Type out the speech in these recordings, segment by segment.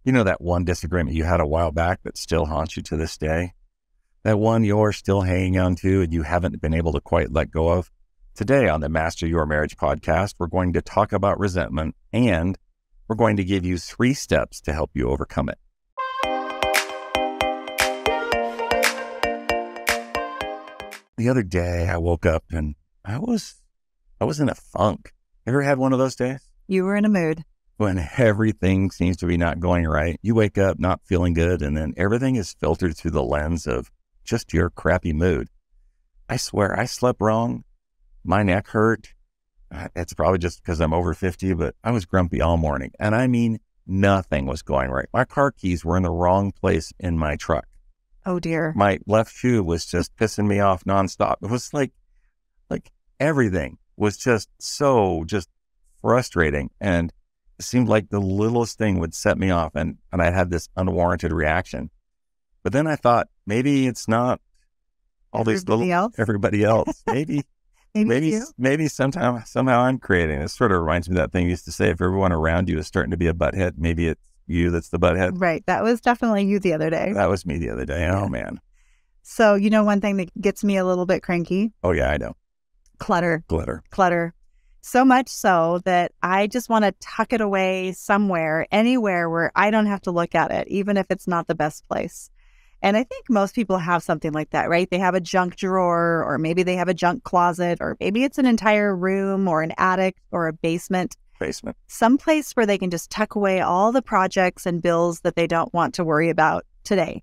You know that one disagreement you had a while back that still haunts you to this day? That one you're still hanging on to and you haven't been able to quite let go of? Today on the Master Your Marriage podcast, we're going to talk about resentment, and we're going to give you 3 steps to help you overcome it. The other day I woke up and I was in a funk. Ever had one of those days? You were in a mood. When everything seems to be not going right. You wake up not feeling good, and then everything is filtered through the lens of just your crappy mood. I swear, I slept wrong. My neck hurt. It's probably just because I'm over 50, but I was grumpy all morning. And I mean, nothing was going right. My car keys were in the wrong place in my truck. Oh, dear. My left shoe was just pissing me off nonstop. It was like everything was just frustrating. And it seemed like the littlest thing would set me off, and I had this unwarranted reaction. But then I thought, maybe it's not all everybody else. Maybe somehow I'm creating. It sort of reminds me of that thing you used to say, if everyone around you is starting to be a butthead, maybe it's you that's the butthead. Right. That was definitely you the other day. That was me the other day. Oh, man. So, one thing that gets me a little bit cranky? Oh, yeah, I know. Clutter. Clutter. So much so that I just want to tuck it away somewhere, anywhere where I don't have to look at it, even if it's not the best place. And I think most people have something like that, right? They have a junk drawer, or maybe they have a junk closet, or maybe it's an entire room or an attic or a basement. Some place where they can just tuck away all the projects and bills that they don't want to worry about today.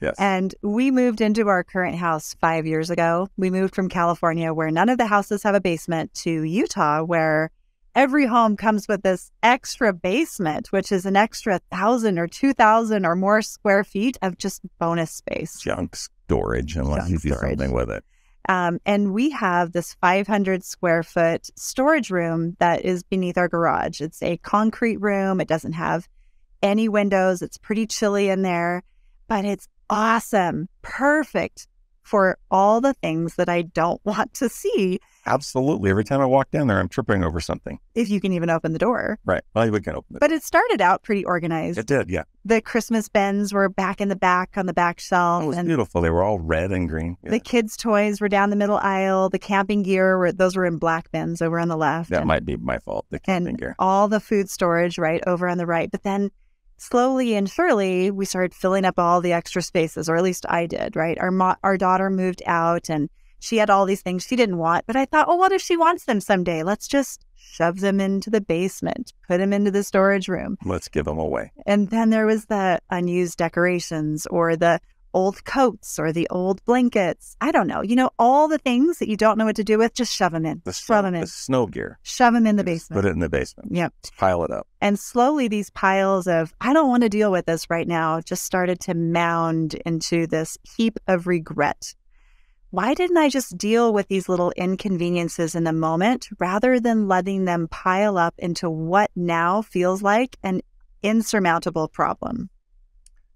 Yes. And we moved into our current house 5 years ago. We moved from California, where none of the houses have a basement, to Utah, where every home comes with this extra basement, which is an extra 1,000 or 2,000 or more square feet of just bonus space. Junk storage, unless you do something with it. And we have this 500 square foot storage room that is beneath our garage. It's a concrete room. It doesn't have any windows. It's pretty chilly in there, but it's awesome. Perfect for all the things that I don't want to see. Absolutely. Every time I walk down there, I'm tripping over something. If you can even open the door. Right. Well, we can open it. But it started out pretty organized. It did, yeah. The Christmas bins were back in the back on the back shelf. It was beautiful. They were all red and green. Yeah. The kids' toys were down the middle aisle. The camping gear, those were in black bins over on the left. That might be my fault, the camping gear. All the food storage right over on the right. But then slowly and surely, we started filling up all the extra spaces, or at least I did, right? Our daughter moved out, and she had all these things she didn't want. But I thought, what if she wants them someday? Let's just shove them into the basement, put them into the storage room. Let's give them away. And then there was the unused decorations, or the old coats, or the old blankets. I don't know. All the things that you don't know what to do with, just shove them in. The snow gear. Shove them in the basement. Put it in the basement. Yep. Just pile it up. And slowly these piles of, I don't want to deal with this right now, just started to mound into this heap of regret. Why didn't I just deal with these little inconveniences in the moment, rather than letting them pile up into what now feels like an insurmountable problem?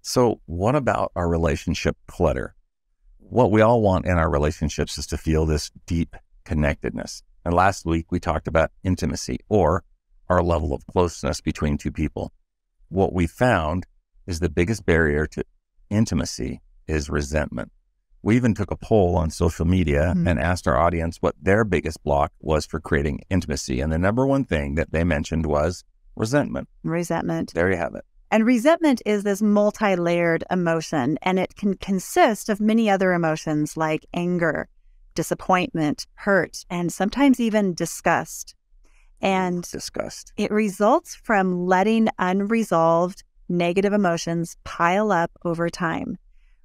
So what about our relationship clutter? What we all want in our relationships is to feel this deep connectedness. And last week we talked about intimacy, or our level of closeness between two people. What we found is the biggest barrier to intimacy is resentment. We even took a poll on social media and asked our audience what their biggest block was for creating intimacy. And the number one thing that they mentioned was resentment. Resentment. There you have it. And resentment is this multi-layered emotion, and it can consist of many other emotions like anger, disappointment, hurt, and sometimes even disgust. And it results from letting unresolved negative emotions pile up over time.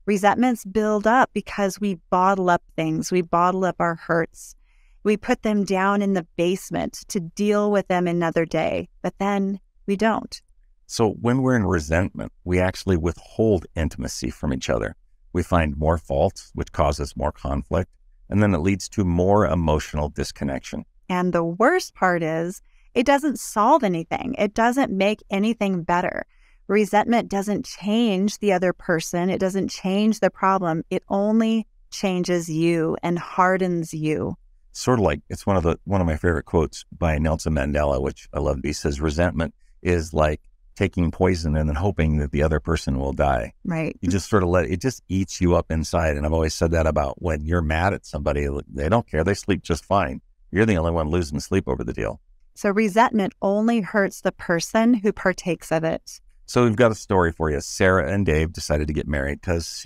Resentments build up because we bottle up things. We bottle up our hurts. We put them down in the basement to deal with them another day, but then we don't. So when we're in resentment, we actually withhold intimacy from each other. We find more faults, which causes more conflict, and then it leads to more emotional disconnection. And the worst part is, it doesn't solve anything. It doesn't make anything better. Resentment doesn't change the other person. It doesn't change the problem. It only changes you and hardens you. Sort of like, it's one of my favorite quotes by Nelson Mandela, which I love. He says, resentment is like taking poison and then hoping that the other person will die. Right. You just sort of it just eats you up inside. And I've always said that about when you're mad at somebody, they don't care. They sleep just fine. You're the only one losing sleep over the deal. So resentment only hurts the person who partakes of it. So we've got a story for you. Sarah and Dave decided to get married because,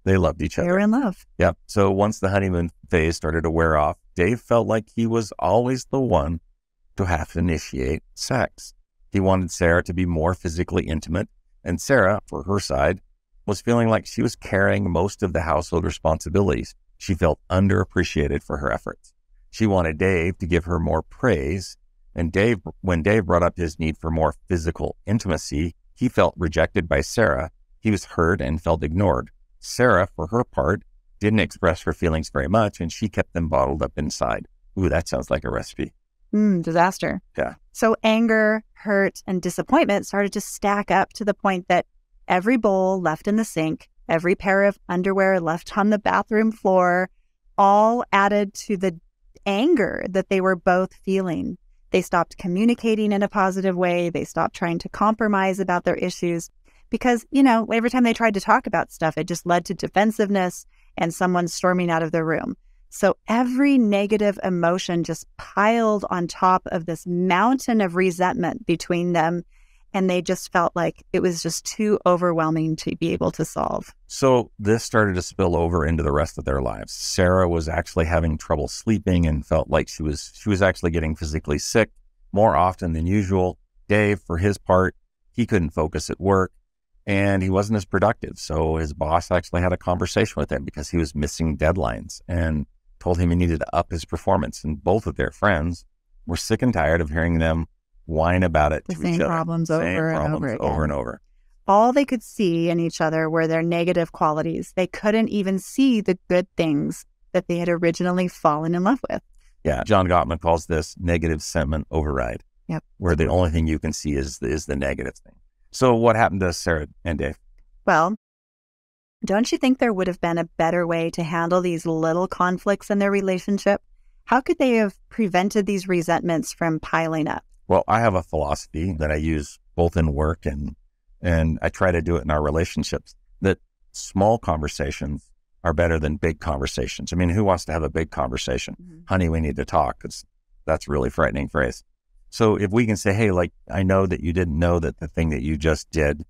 they loved each other. They were in love. Yep. So once the honeymoon phase started to wear off, Dave felt like he was always the one to have to initiate sex. He wanted Sarah to be more physically intimate, and Sarah, for her side, was feeling like she was carrying most of the household responsibilities. She felt underappreciated for her efforts. She wanted Dave to give her more praise, and when Dave brought up his need for more physical intimacy, he felt rejected by Sarah. He was hurt and felt ignored. Sarah, for her part, didn't express her feelings very much, and she kept them bottled up inside. Ooh, that sounds like a recipe. Disaster. Yeah. So anger, hurt, and disappointment started to stack up to the point that every bowl left in the sink, every pair of underwear left on the bathroom floor, all added to the anger that they were both feeling. They stopped communicating in a positive way. They stopped trying to compromise about their issues because, every time they tried to talk about stuff, it just led to defensiveness and someone storming out of the room. So every negative emotion just piled on top of this mountain of resentment between them. And they just felt like it was just too overwhelming to be able to solve. So this started to spill over into the rest of their lives. Sarah was actually having trouble sleeping and felt like she was actually getting physically sick more often than usual. Dave, for his part, he couldn't focus at work and he wasn't as productive. So his boss actually had a conversation with him because he was missing deadlines and told him he needed to up his performance. And both of their friends were sick and tired of hearing them whine about it to each other. The same problems over and over. All they could see in each other were their negative qualities. They couldn't even see the good things that they had originally fallen in love with. Yeah. John Gottman calls this negative sentiment override. Yep. Where the only thing you can see is the negative thing. So what happened to Sarah and Dave? Well, don't you think there would have been a better way to handle these little conflicts in their relationship? How could they have prevented these resentments from piling up? Well, I have a philosophy that I use both in work and I try to do it in our relationships, that small conversations are better than big conversations. I mean, who wants to have a big conversation? Mm-hmm. Honey, we need to talk. That's a really frightening phrase. So if we can say, hey, I know that you didn't know that the thing that you just did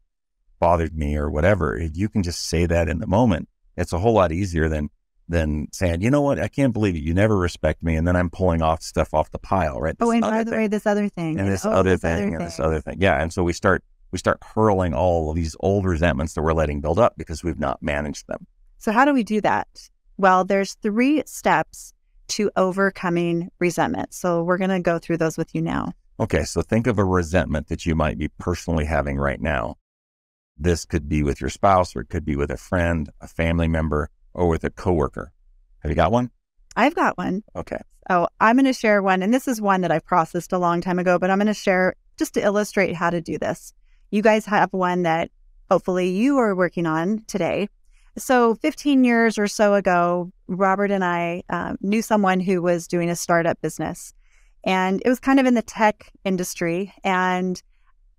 bothered me or whatever, if you can just say that in the moment, it's a whole lot easier than saying, you know what, I can't believe it. You never respect me. And then I'm pulling off stuff off the pile, right? And by the way, this other thing. And this other thing, and this other thing. Yeah. And so we start hurling all of these old resentments that we're letting build up because we've not managed them. So how do we do that? Well, there's 3 steps to overcoming resentment. So we're going to go through those with you now. Okay. So think of a resentment that you might be personally having right now. This could be with your spouse, or it could be with a friend, a family member, or with a coworker. Have you got one? I've got one. Okay. Oh, I'm going to share one. And this is one that I processed a long time ago, but I'm going to share just to illustrate how to do this. You guys have one that hopefully you are working on today. So 15 years or so ago, Robert and I knew someone who was doing a startup business. And it was kind of in the tech industry. And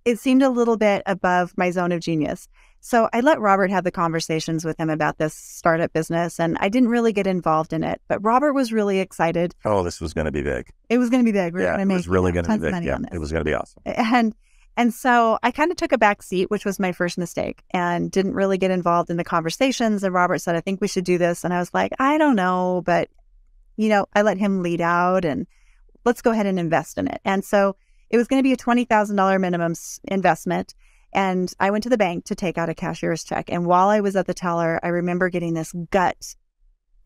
it seemed a little bit above my zone of genius. So I let Robert have the conversations with him about this startup business, and I didn't really get involved in it. But Robert was really excited. Oh, this was going to be big. It was going to be big. It was really going to be big. Yeah, it was going to be awesome. And so I kind of took a back seat, which was my first mistake, and didn't really get involved in the conversations. And Robert said, I think we should do this. And I was like, I don't know, but, I let him lead out and let's go ahead and invest in it. And so it was going to be a $20,000 minimum investment. And I went to the bank to take out a cashier's check. And while I was at the teller, I remember getting this gut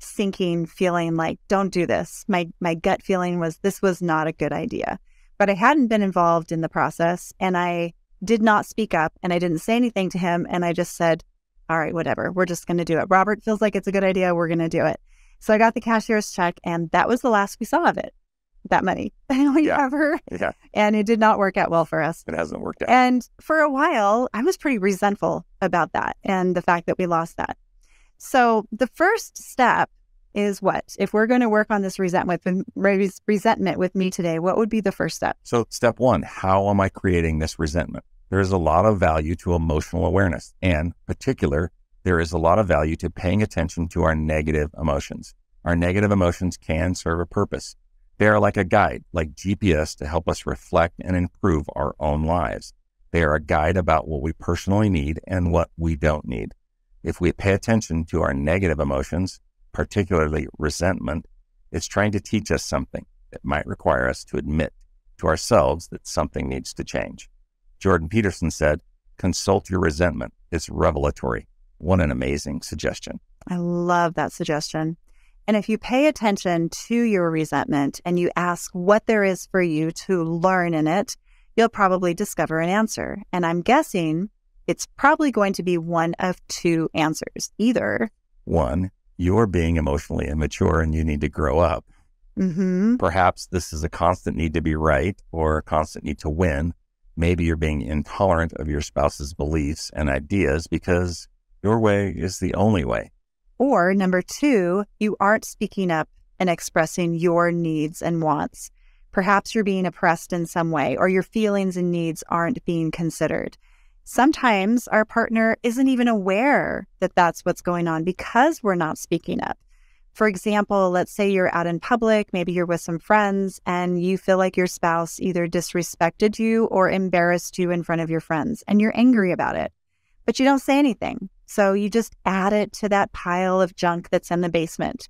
sinking feeling like, don't do this. My gut feeling was this was not a good idea. But I hadn't been involved in the process, and I did not speak up, and I didn't say anything to him. And I just said, all right, whatever, we're just going to do it. Robert feels like it's a good idea. We're going to do it. So I got the cashier's check, and that was the last we saw of it, that money. Ever. Yeah. And it did not work out well for us. It hasn't worked out. And for a while, I was pretty resentful about that and the fact that we lost that. So the first step is what? If we're going to work on this resentment with me today, what would be the first step? So step 1, how am I creating this resentment? There is a lot of value to emotional awareness, and particular, there is a lot of value to paying attention to our negative emotions. Our negative emotions can serve a purpose. They are like a guide, like GPS, to help us reflect and improve our own lives. They are a guide about what we personally need and what we don't need. If we pay attention to our negative emotions, particularly resentment, it's trying to teach us something that might require us to admit to ourselves that something needs to change. Jordan Peterson said, "Consult your resentment. It's revelatory." What an amazing suggestion. I love that suggestion. And if you pay attention to your resentment and you ask what there is for you to learn in it, you'll probably discover an answer. And I'm guessing it's probably going to be one of two answers. Either 1, you're being emotionally immature and you need to grow up. Perhaps this is a constant need to be right or a constant need to win. Maybe you're being intolerant of your spouse's beliefs and ideas because your way is the only way. Or number 2, you aren't speaking up and expressing your needs and wants. Perhaps you're being oppressed in some way, or your feelings and needs aren't being considered. Sometimes our partner isn't even aware that that's what's going on because we're not speaking up. For example, let's say you're out in public, maybe you're with some friends, and you feel like your spouse either disrespected you or embarrassed you in front of your friends, and you're angry about it, but you don't say anything. So you just add it to that pile of junk that's in the basement.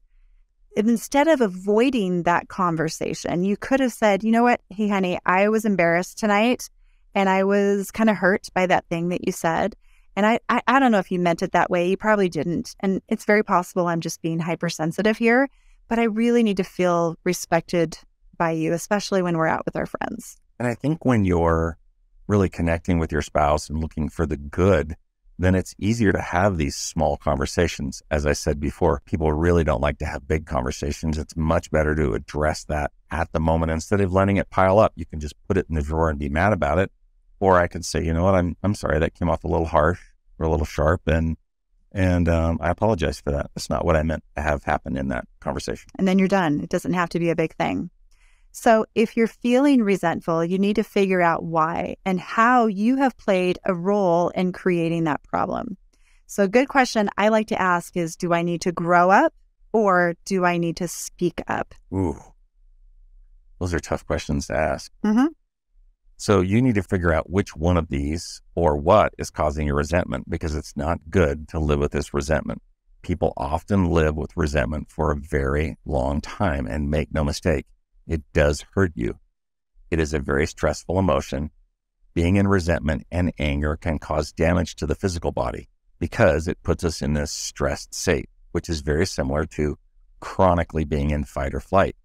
Instead of avoiding that conversation, you could have said, "You know what? Hey, honey, I was embarrassed tonight and I was kind of hurt by that thing that you said. And I don't know if you meant it that way. You probably didn't. And it's very possible I'm just being hypersensitive here, but I really need to feel respected by you, especially when we're out with our friends." And I think when you're really connecting with your spouse and looking for the good, then it's easier to have these small conversations. As I said before, people really don't like to have big conversations. It's much better to address that at the moment instead of letting it pile up. You can just put it in the drawer and be mad about it. Or I could say, "You know what, I'm sorry, that came off a little harsh or a little sharp, and I apologize for that. That's not what I meant to have happen in that conversation." And then you're done. It doesn't have to be a big thing. So if you're feeling resentful, you need to figure out why and how you have played a role in creating that problem. So a good question I like to ask is, do I need to grow up or do I need to speak up? Ooh, those are tough questions to ask. Mm-hmm. So you need to figure out which one of these or what is causing your resentment, because it's not good to live with this resentment. People often live with resentment for a very long time, and make no mistake, it does hurt you. It is a very stressful emotion. Being in resentment and anger can cause damage to the physical body because it puts us in this stressed state, which is very similar to chronically being in fight or flight.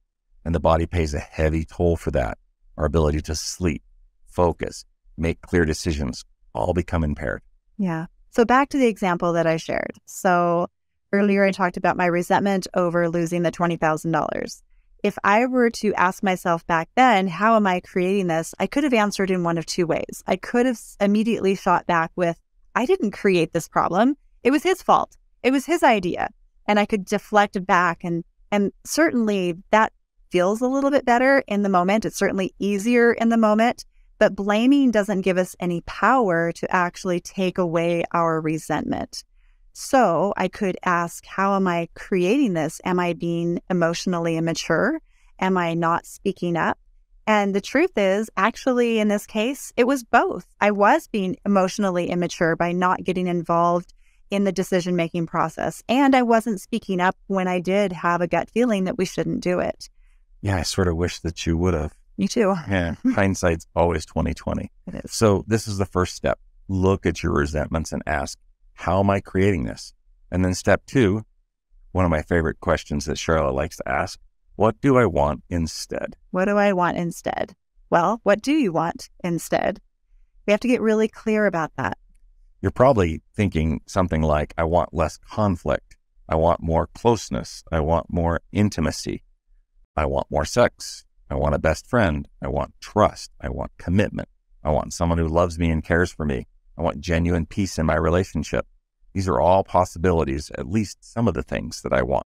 And the body pays a heavy toll for that. Our ability to sleep, focus, make clear decisions, all become impaired. Yeah. So back to the example that I shared. So earlier I talked about my resentment over losing the $20,000. If I were to ask myself back then, how am I creating this? I could have answered in one of two ways. I could have immediately shot back with, I didn't create this problem. It was his fault. It was his idea. And I could deflect back. And certainly that feels a little bit better in the moment. It's certainly easier in the moment. But blaming doesn't give us any power to actually take away our resentment. So I could ask, how am I creating this? Am I being emotionally immature? Am I not speaking up? And the truth is, actually, in this case, it was both. I was being emotionally immature by not getting involved in the decision-making process. And I wasn't speaking up when I did have a gut feeling that we shouldn't do it. Yeah, I sort of wish that you would have. Me too. Yeah, hindsight's always 20/20. It is. So this is the first step. Look at your resentments and ask, how am I creating this? And then step 2, one of my favorite questions that Sharla likes to ask, what do I want instead? What do I want instead? Well, what do you want instead? We have to get really clear about that. You're probably thinking something like, I want less conflict. I want more closeness. I want more intimacy. I want more sex. I want a best friend. I want trust. I want commitment. I want someone who loves me and cares for me. I want genuine peace in my relationship. These are all possibilities, at least some of the things that I want.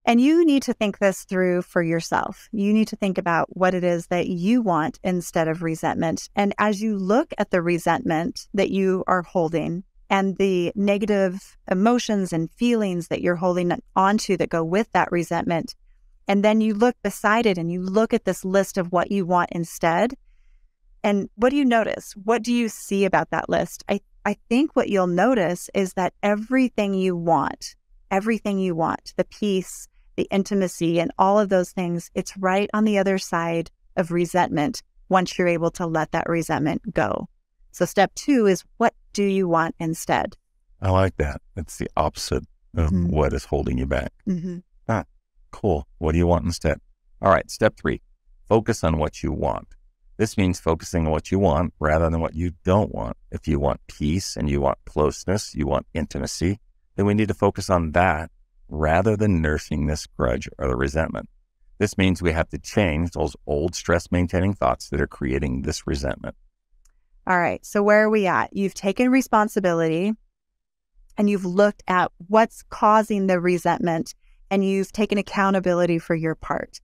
And you need to think this through for yourself. You need to think about what it is that you want instead of resentment. And as you look at the resentment that you are holding and the negative emotions and feelings that you're holding onto that go with that resentment, and then you look beside it and you look at this list of what you want instead, and what do you notice? What do you see about that list? I think what you'll notice is that everything you want, the peace, the intimacy, and all of those things, it's right on the other side of resentment once you're able to let that resentment go. So step 2 is, what do you want instead? I like that. It's the opposite of what is holding you back. Ah, cool. What do you want instead? All right. Step 3, focus on what you want. This means focusing on what you want rather than what you don't want. If you want peace and you want closeness, you want intimacy, then we need to focus on that rather than nursing this grudge or the resentment. This means we have to change those old stress-maintaining thoughts that are creating this resentment. All right. So where are we at? You've taken responsibility and you've looked at what's causing the resentment and you've taken accountability for your part.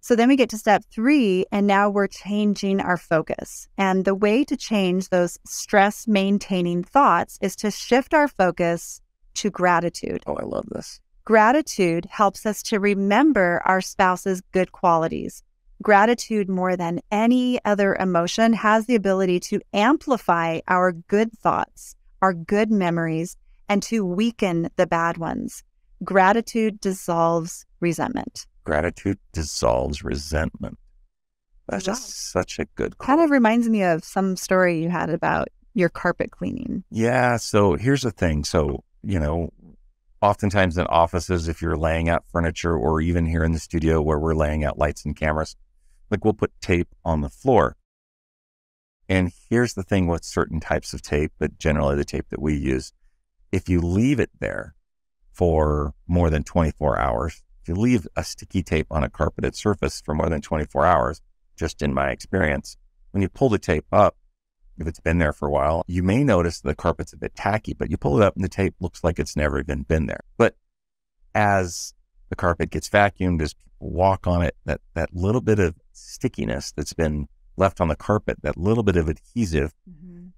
So then we get to step 3, and now we're changing our focus. And the way to change those stress-maintaining thoughts is to shift our focus to gratitude. Oh, I love this. Gratitude helps us to remember our spouse's good qualities. Gratitude, more than any other emotion, has the ability to amplify our good thoughts, our good memories, and to weaken the bad ones. Gratitude dissolves resentment. Gratitude dissolves resentment. That's just such a good quote. Kind of reminds me of some story you had about your carpet cleaning. Yeah. So here's the thing. So, oftentimes in offices, if you're laying out furniture, or even here in the studio where we're laying out lights and cameras, like we'll put tape on the floor. And here's the thing with certain types of tape, but generally the tape that we use, if you leave it there for more than 24 hours, if you leave a sticky tape on a carpeted surface for more than 24 hours, just in my experience, when you pull the tape up, if it's been there for a while, you may notice the carpet's a bit tacky, but you pull it up and the tape looks like it's never even been there. But as the carpet gets vacuumed, as people walk on it, that little bit of stickiness that's been left on the carpet, that little bit of adhesive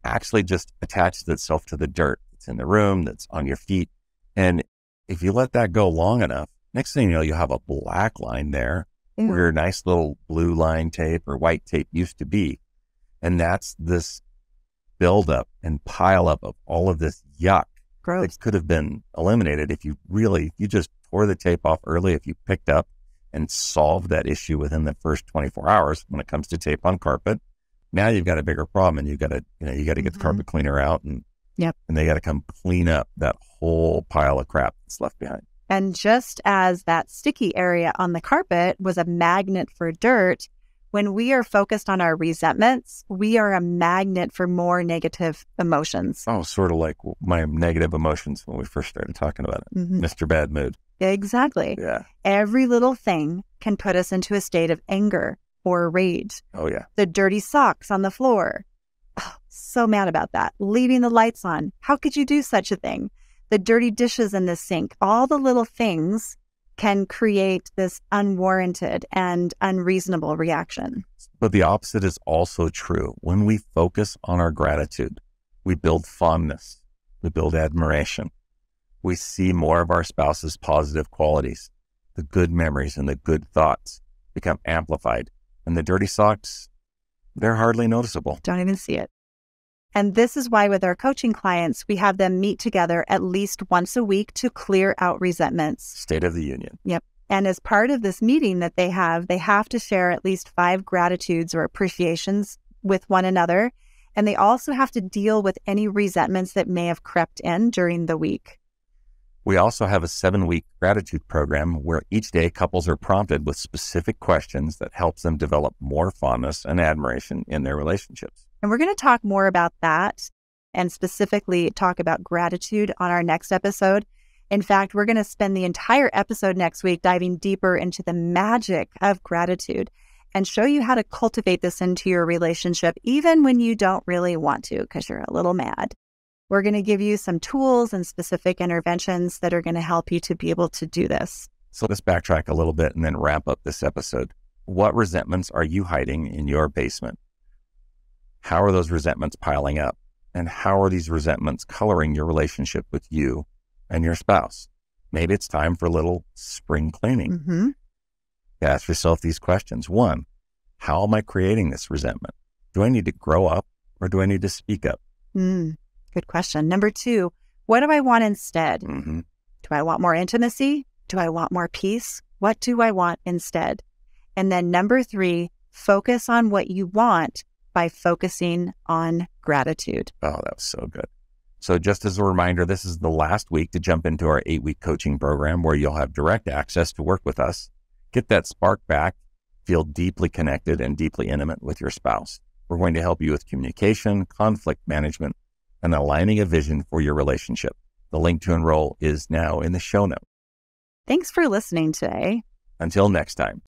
actually just attaches itself to the dirt that's in the room, that's on your feet. And if you let that go long enough, next thing you know, you'll have a black line there where your nice little blue line tape or white tape used to be. And that's this buildup and pile up of all of this yuck that could have been eliminated if you just tore the tape off early, if you picked up and solved that issue within the first 24 hours when it comes to tape on carpet. Now you've got a bigger problem, and you got to get the carpet cleaner out, and they got to come clean up that whole pile of crap that's left behind. And just as that sticky area on the carpet was a magnet for dirt, when we are focused on our resentments, we are a magnet for more negative emotions. Oh, sort of like my negative emotions when we first started talking about it. Mr. Bad Mood. Exactly. Yeah. Every little thing can put us into a state of anger or rage. Oh, yeah. The dirty socks on the floor. Oh, so mad about that. Leaving the lights on. How could you do such a thing? The dirty dishes in the sink. All the little things can create this unwarranted and unreasonable reaction. But the opposite is also true. When we focus on our gratitude, we build fondness, we build admiration. We see more of our spouse's positive qualities. The good memories and the good thoughts become amplified. And the dirty socks, they're hardly noticeable. Don't even see it. And this is why with our coaching clients, we have them meet together at least once a week to clear out resentments. State of the Union. Yep. And as part of this meeting that they have to share at least 5 gratitudes or appreciations with one another. And they also have to deal with any resentments that may have crept in during the week. We also have a 7-week gratitude program where each day couples are prompted with specific questions that helps them develop more fondness and admiration in their relationships. And we're going to talk more about that and specifically talk about gratitude on our next episode. In fact, we're going to spend the entire episode next week diving deeper into the magic of gratitude and show you how to cultivate this into your relationship, even when you don't really want to because you're a little mad. We're going to give you some tools and specific interventions that are going to help you to be able to do this. So let's backtrack a little bit and then wrap up this episode. What resentments are you hiding in your basement? How are those resentments piling up? And how are these resentments coloring your relationship with you and your spouse? Maybe it's time for a little spring cleaning. Mm-hmm. Ask yourself these questions. 1, how am I creating this resentment? Do I need to grow up or do I need to speak up? Good question. Number 2, what do I want instead? Mm-hmm. Do I want more intimacy? Do I want more peace? What do I want instead? And then number 3, focus on what you want by focusing on gratitude. Oh, that was so good. So just as a reminder, this is the last week to jump into our 8-week coaching program where you'll have direct access to work with us, get that spark back, feel deeply connected and deeply intimate with your spouse. We're going to help you with communication, conflict management, and aligning a vision for your relationship. The link to enroll is now in the show notes. Thanks for listening today. Until next time.